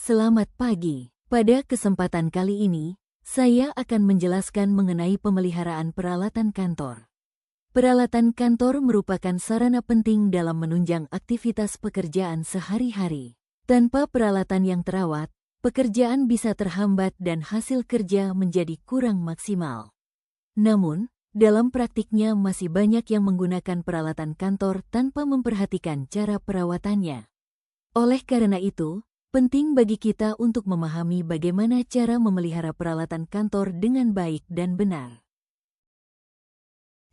Selamat pagi. Pada kesempatan kali ini, saya akan menjelaskan mengenai pemeliharaan peralatan kantor. Peralatan kantor merupakan sarana penting dalam menunjang aktivitas pekerjaan sehari-hari. Tanpa peralatan yang terawat, pekerjaan bisa terhambat dan hasil kerja menjadi kurang maksimal. Namun, dalam praktiknya masih banyak yang menggunakan peralatan kantor tanpa memperhatikan cara perawatannya. Oleh karena itu, penting bagi kita untuk memahami bagaimana cara memelihara peralatan kantor dengan baik dan benar.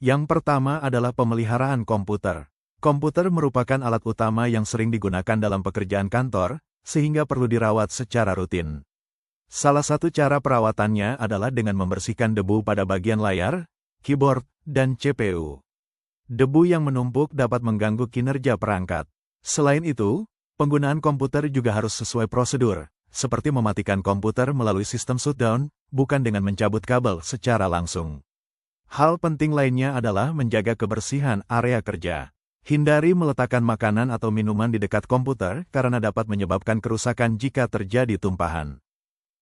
Yang pertama adalah pemeliharaan komputer. Komputer merupakan alat utama yang sering digunakan dalam pekerjaan kantor, sehingga perlu dirawat secara rutin. Salah satu cara perawatannya adalah dengan membersihkan debu pada bagian layar, keyboard, dan CPU. Debu yang menumpuk dapat mengganggu kinerja perangkat. Selain itu, penggunaan komputer juga harus sesuai prosedur, seperti mematikan komputer melalui sistem shutdown, bukan dengan mencabut kabel secara langsung. Hal penting lainnya adalah menjaga kebersihan area kerja. Hindari meletakkan makanan atau minuman di dekat komputer karena dapat menyebabkan kerusakan jika terjadi tumpahan.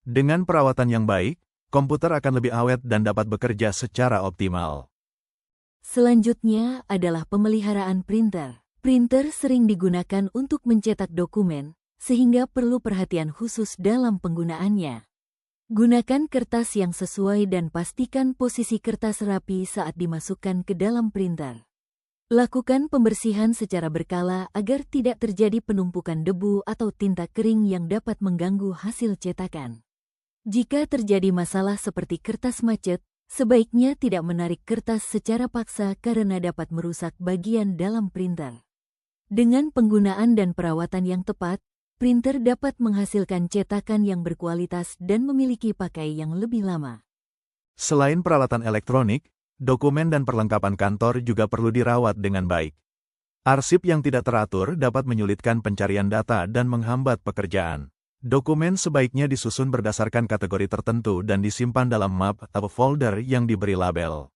Dengan perawatan yang baik, komputer akan lebih awet dan dapat bekerja secara optimal. Selanjutnya adalah pemeliharaan printer. Printer sering digunakan untuk mencetak dokumen, sehingga perlu perhatian khusus dalam penggunaannya. Gunakan kertas yang sesuai dan pastikan posisi kertas rapi saat dimasukkan ke dalam printer. Lakukan pembersihan secara berkala agar tidak terjadi penumpukan debu atau tinta kering yang dapat mengganggu hasil cetakan. Jika terjadi masalah seperti kertas macet, sebaiknya tidak menarik kertas secara paksa karena dapat merusak bagian dalam printer. Dengan penggunaan dan perawatan yang tepat, printer dapat menghasilkan cetakan yang berkualitas dan memiliki pakai yang lebih lama. Selain peralatan elektronik, dokumen dan perlengkapan kantor juga perlu dirawat dengan baik. Arsip yang tidak teratur dapat menyulitkan pencarian data dan menghambat pekerjaan. Dokumen sebaiknya disusun berdasarkan kategori tertentu dan disimpan dalam map atau folder yang diberi label.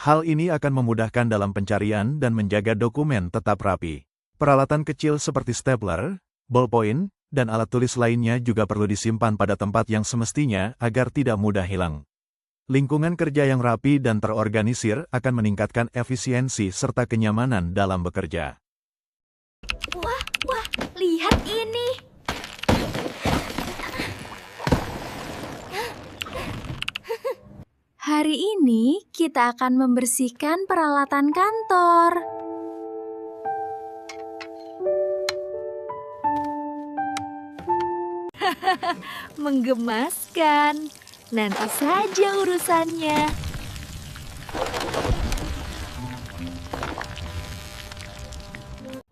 Hal ini akan memudahkan dalam pencarian dan menjaga dokumen tetap rapi. Peralatan kecil seperti stapler, ballpoint, dan alat tulis lainnya juga perlu disimpan pada tempat yang semestinya agar tidak mudah hilang. Lingkungan kerja yang rapi dan terorganisir akan meningkatkan efisiensi serta kenyamanan dalam bekerja. Wah, lihat ini. Hari ini kita akan membersihkan peralatan kantor. Menggemaskan. Nanti saja urusannya.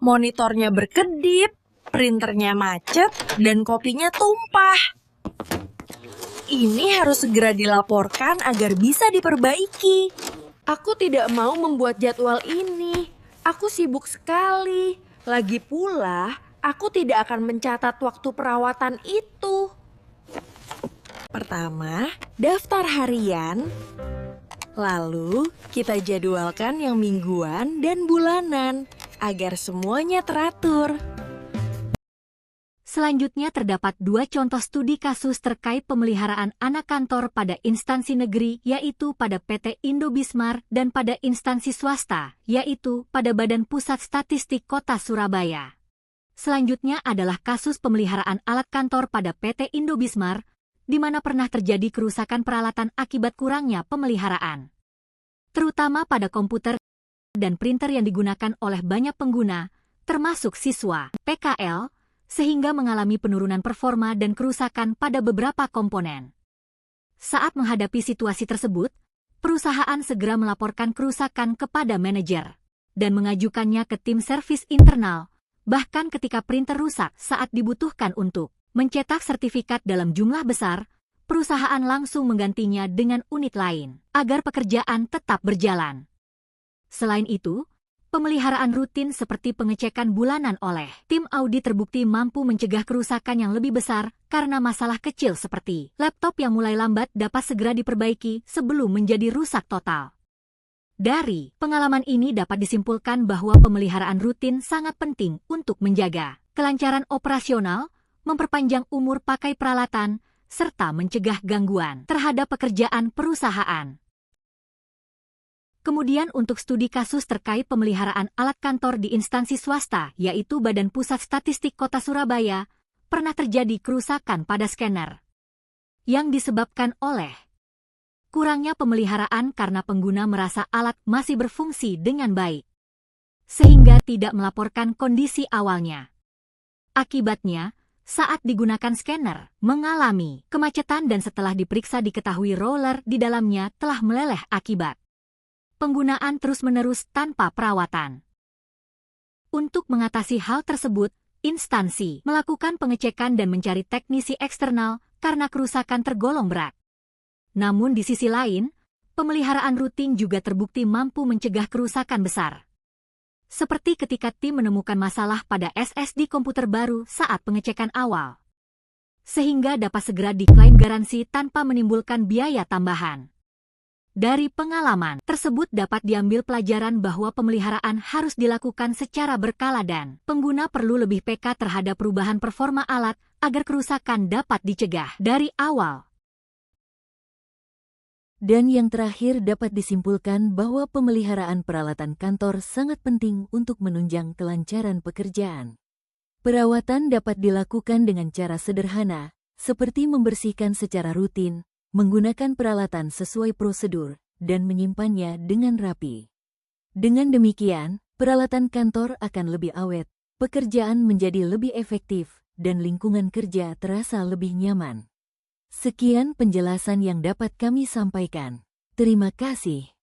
Monitornya berkedip, printernya macet, dan kopinya tumpah. Ini harus segera dilaporkan agar bisa diperbaiki. Aku tidak mau membuat jadwal ini. Aku sibuk sekali. Lagi pula, aku tidak akan mencatat waktu perawatan itu. Pertama, daftar harian. Lalu, kita jadwalkan yang mingguan dan bulanan, agar semuanya teratur. Selanjutnya terdapat 2 contoh studi kasus terkait pemeliharaan anak kantor pada instansi negeri, yaitu pada PT Indobismar, dan pada instansi swasta, yaitu pada Badan Pusat Statistik Kota Surabaya. Selanjutnya adalah kasus pemeliharaan alat kantor pada PT Indobismar, di mana pernah terjadi kerusakan peralatan akibat kurangnya pemeliharaan. Terutama pada komputer dan printer yang digunakan oleh banyak pengguna, termasuk siswa, PKL, sehingga mengalami penurunan performa dan kerusakan pada beberapa komponen. Saat menghadapi situasi tersebut, perusahaan segera melaporkan kerusakan kepada manajer dan mengajukannya ke tim servis internal, bahkan ketika printer rusak saat dibutuhkan untuk mencetak sertifikat dalam jumlah besar, perusahaan langsung menggantinya dengan unit lain, agar pekerjaan tetap berjalan. Selain itu, pemeliharaan rutin seperti pengecekan bulanan oleh tim audit terbukti mampu mencegah kerusakan yang lebih besar karena masalah kecil seperti laptop yang mulai lambat dapat segera diperbaiki sebelum menjadi rusak total. Dari pengalaman ini dapat disimpulkan bahwa pemeliharaan rutin sangat penting untuk menjaga kelancaran operasional, memperpanjang umur pakai peralatan, serta mencegah gangguan terhadap pekerjaan perusahaan. Kemudian untuk studi kasus terkait pemeliharaan alat kantor di instansi swasta, yaitu Badan Pusat Statistik Kota Surabaya, pernah terjadi kerusakan pada scanner yang disebabkan oleh kurangnya pemeliharaan karena pengguna merasa alat masih berfungsi dengan baik, sehingga tidak melaporkan kondisi awalnya. Akibatnya, saat digunakan scanner, mengalami kemacetan dan setelah diperiksa diketahui roller di dalamnya telah meleleh akibat penggunaan terus-menerus tanpa perawatan. Untuk mengatasi hal tersebut, instansi melakukan pengecekan dan mencari teknisi eksternal karena kerusakan tergolong berat. Namun di sisi lain, pemeliharaan rutin juga terbukti mampu mencegah kerusakan besar. Seperti ketika tim menemukan masalah pada SSD komputer baru saat pengecekan awal, sehingga dapat segera diklaim garansi tanpa menimbulkan biaya tambahan. Dari pengalaman tersebut dapat diambil pelajaran bahwa pemeliharaan harus dilakukan secara berkala dan pengguna perlu lebih peka terhadap perubahan performa alat agar kerusakan dapat dicegah dari awal. Dan yang terakhir dapat disimpulkan bahwa pemeliharaan peralatan kantor sangat penting untuk menunjang kelancaran pekerjaan. Perawatan dapat dilakukan dengan cara sederhana, seperti membersihkan secara rutin, menggunakan peralatan sesuai prosedur, dan menyimpannya dengan rapi. Dengan demikian, peralatan kantor akan lebih awet, pekerjaan menjadi lebih efektif, dan lingkungan kerja terasa lebih nyaman. Sekian penjelasan yang dapat kami sampaikan. Terima kasih.